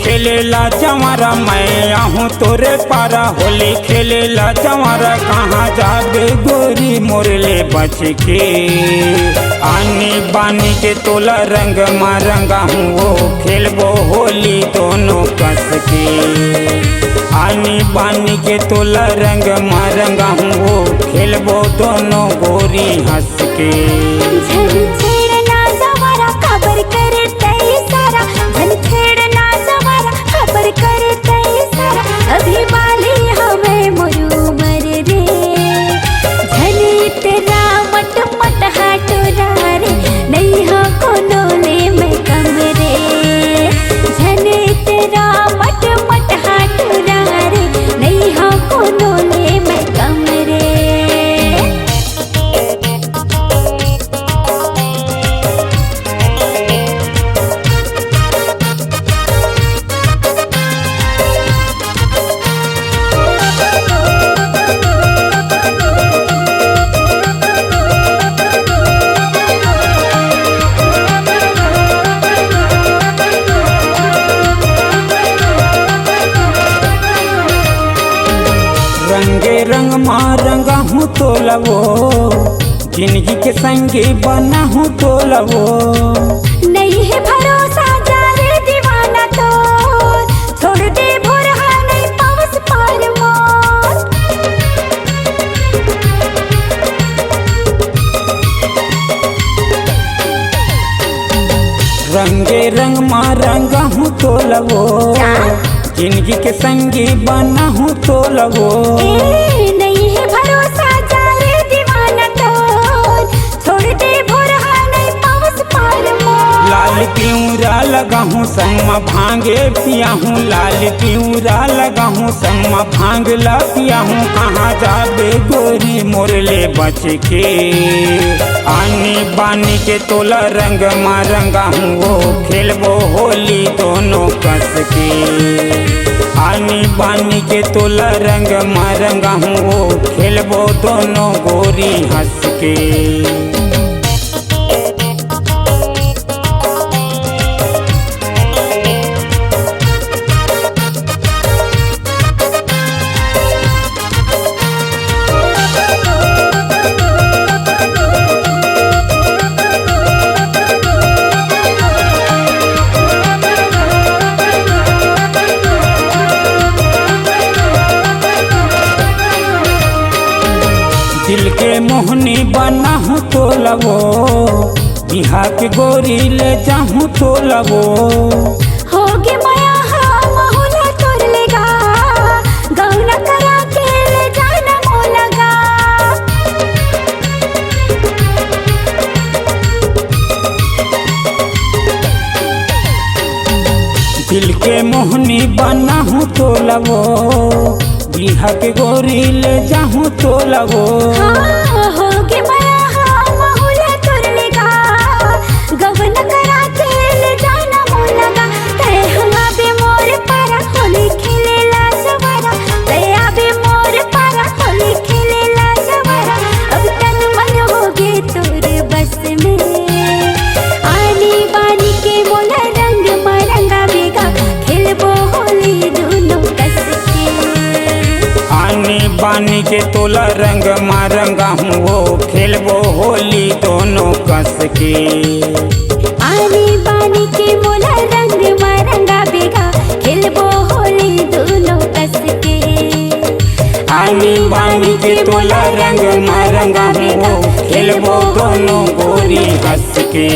खेलेला जवारा मैं आहूँ तोरे पारा, होली खेलेला जवारा कहाँ जाबे गोरी मोरले बच के। आनी बानी के तोला रंग मारंगा हूँ वो खेलबो होली दोनों कस के। आनी बानी के तोला रंग मारंगा हूँ वो खेलबो दोनों गोरी हंस के। छेड़ना जवारा खबर करे तई सारा, झन छेड़ना जवारा खबर करे तई सारा, अभी वाली हमें मोरू मर रे। झन तेरा मट मट हाटोरा रे, नहीं हो कोनो ले मैं कम रे। झन तेरा मट मट हाटोरा रे, नहीं हो कोनो ले मैं कम रे। रंगे रंग मारंगा हूँ तो लवो, जिंदगी के संगी बना हूँ तो लवो। नहीं है भरोसा जारे दीवाना तो, छोड़ दे भोरहा नहीं पवस पार मोर। रंगे रंग मारंगा हूँ तो लवो, जिंदगी के संगी बना हूँ तो लवो। नहीं है भरोसा जारे दीवाना तो, छोड़ दे भोरहा नहीं पवस पार मोर। लाल पियूरा लगा हूँ संगमा भांगे पिया हूँ, लाल पियूरा लगा हूँ संगमा भांग ला पिया हूँ। कहाँ जाबे गोरी मोरले बच के। आनी बानी के तोला रंग मारंगा हूँ वो खेलबो होली दोनों कस के। आनी बानी के तोला रंग मारंगा हूँ वो खेलबो दोनों गोरी हंस के। दिल के मोहनी बना हूँ तो लवो, बिहा के गोरी ले जाहूँ तो लवो। होगे माया हाँ महुला तोर लेगा, गौना करा के ले जाना मोलगा। दिल के मोहनी बना हूँ तो लवो, बिहा के गोरी ले जाहूँ तो लवो। हाँ होगे माया हाँ महुला तोर लेगा, गौना करा के ले जाना मोलगा। तय हम आबे मोर पारा होली खेलेला जवारा, तय आबे मोर पारा होली खेलेला जवारा। अब तन मन होगे तोर बस में, आनी बानी के मोला रंग मारंगा बेगा, खेलबो होली दोनों कस के। आनी बानी के तोला रंग मारंगा हूँ वो खेलबो होली दोनों कस के। आनी बानी के मोला रंग मारंगा बेगा, खेलबो होली दोनों कस के। आनी बानी के तोला रंग मारंगा हूँ वो खेलबो दोनों गोरी हंस के।